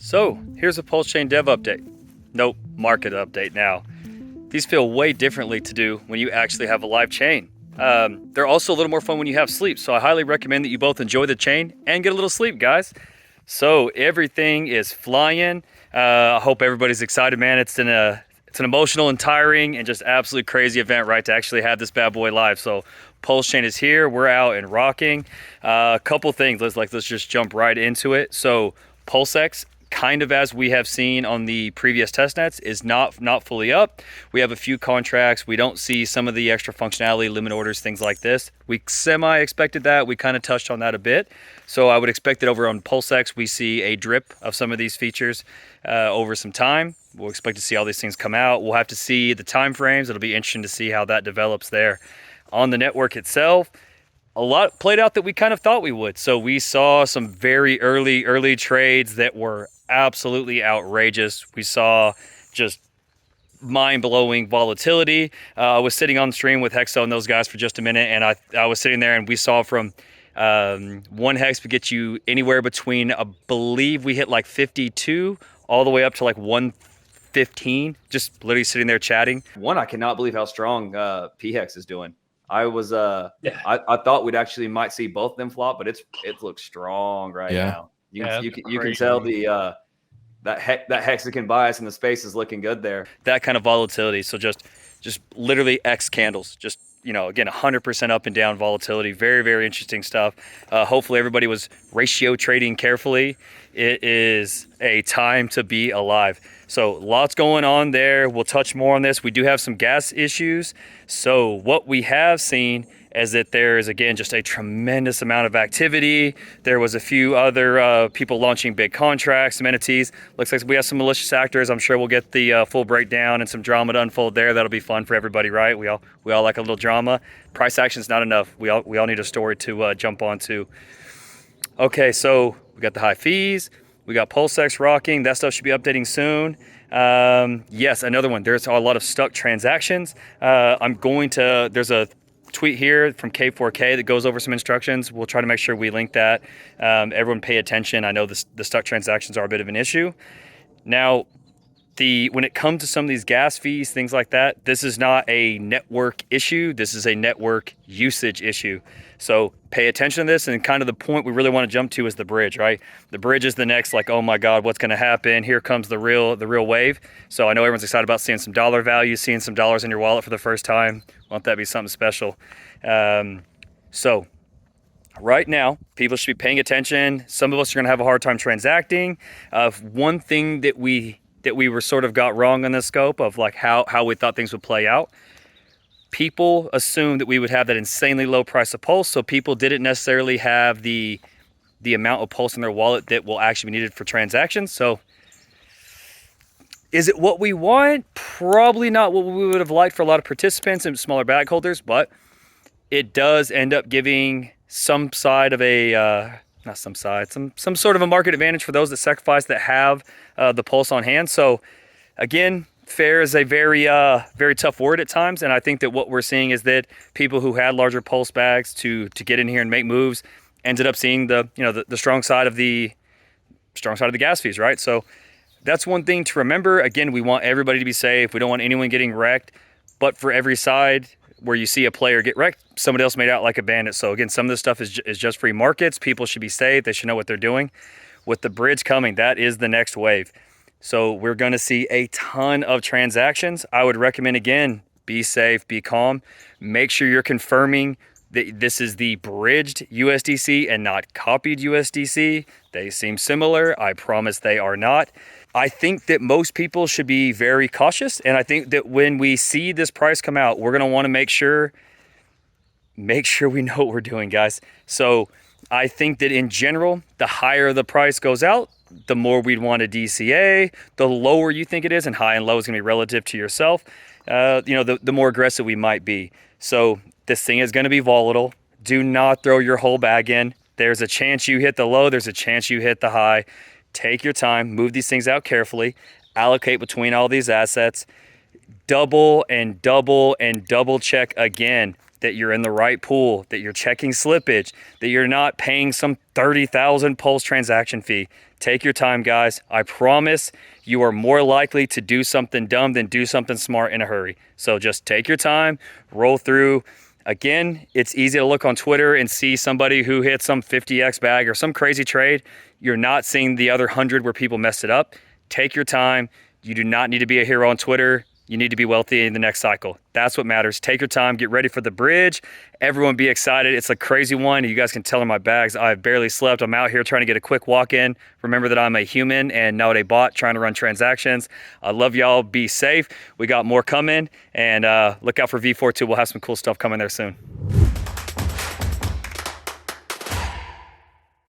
So here's a PulseChain dev update. Nope, market update now. These feel way differently to do when you actually have a live chain. They're also a little more fun when you have sleep, so I highly recommend that you both enjoy the chain and get a little sleep, guys. So everything is flying. I hope everybody's excited, man. It's an emotional and tiring and just absolutely crazy event, right, to actually have this bad boy live. So PulseChain is here. We're out and rocking. A couple things. Let's just jump right into it. So PulseX, kind of as we have seen on the previous testnets, is not fully up. We have a few contracts. We don't see some of the extra functionality, limit orders, things like this. We semi-expected that. We kind of touched on that a bit. So I would expect that over on PulseX, we see a drip of some of these features over some time. We'll expect to see all these things come out. We'll have to see the time frames. It'll be interesting to see how that develops there. On the network itself, a lot played out that we kind of thought we would. So we saw some very early trades that were absolutely outrageous. We saw just mind-blowing volatility. I was sitting on stream with Hexo and those guys for just a minute, and I was sitting there and we saw from one hex would get you anywhere between, I believe we hit like 52 all the way up to like 115, just literally sitting there chatting. One, I cannot believe how strong PHEX is doing. I thought we'd actually might see both of them flop, but it looks strong right now. You can tell the that hexagon bias in the space is looking good there. That kind of volatility. So just literally X candles. Just, you know, again, 100% up and down volatility. Very, very interesting stuff. Hopefully everybody was ratio trading carefully. It is a time to be alive. So lots going on there. We'll touch more on this. We do have some gas issues. So what we have seen is that there is, again, just a tremendous amount of activity. There was a few other people launching big contracts, some entities. Looks like we have some malicious actors. I'm sure we'll get the full breakdown and some drama to unfold there. That'll be fun for everybody, right? We all like a little drama. Price action's not enough. We all need a story to jump onto. Okay, so we got the high fees. We got PulseX rocking. That stuff should be updating soon. Yes, another one. There's a lot of stuck transactions. There's a tweet here from K4K that goes over some instructions. We'll try to make sure we link that. Everyone pay attention. I know the stuck transactions are a bit of an issue. Now, when it comes to some of these gas fees, things like that, this is not a network issue. This is a network usage issue. So pay attention to this, and kind of the point we really want to jump to is the bridge, right? The bridge is the next, like, oh my God, what's going to happen? Here comes the real wave. So I know everyone's excited about seeing some dollar value, seeing some dollars in your wallet for the first time. Won't that be something special? So right now, people should be paying attention. Some of us are going to have a hard time transacting. One thing that we were sort of got wrong on the scope of like how we thought things would play out. People assumed that we would have that insanely low price of Pulse, so people didn't necessarily have the amount of Pulse in their wallet that will actually be needed for transactions. So is it what we want? Probably not what we would have liked for a lot of participants and smaller bag holders, but it does end up giving some side of some sort of a market advantage for those that sacrifice, that have the Pulse on hand. So again, fair is a very tough word at times, and I think that what we're seeing is that people who had larger Pulse bags to get in here and make moves ended up seeing the strong side of the gas fees, right? So that's one thing to remember. Again, we want everybody to be safe. We don't want anyone getting wrecked, but for every side where you see a player get wrecked, somebody else made out like a bandit. So again, some of this stuff is just free markets. People should be safe. They should know what they're doing. With the bridge coming, that is the next wave. So we're going to see a ton of transactions. I would recommend, again, be safe, be calm. Make sure you're confirming that this is the bridged USDC and not copied USDC. They seem similar. I promise they are not. I think that most people should be very cautious. And I think that when we see this price come out, we're going to want to make sure we know what we're doing, guys. So I think that in general, the higher the price goes out, the more we'd want a DCA. The lower you think it is, and high and low is going to be relative to yourself, the more aggressive we might be. So this thing is going to be volatile. Do not throw your whole bag in. There's a chance you hit the low. There's a chance you hit the high. Take your time. Move these things out carefully. Allocate between all these assets. Double and double and double check again that you're in the right pool, that you're checking slippage, that you're not paying some 30,000 Pulse transaction fee. Take your time, guys. I promise you are more likely to do something dumb than do something smart in a hurry. So just take your time, roll through. Again, it's easy to look on Twitter and see somebody who hit some 50x bag or some crazy trade. You're not seeing the other 100 where people messed it up. Take your time. You do not need to be a hero on Twitter. You need to be wealthy in the next cycle. That's what matters. Take your time. Get ready for the bridge. Everyone be excited. It's a crazy one. You guys can tell in my bags. I've barely slept. I'm out here trying to get a quick walk in. Remember that I'm a human and not a bot trying to run transactions. I love y'all. Be safe. We got more coming. And look out for V42. We'll have some cool stuff coming there soon.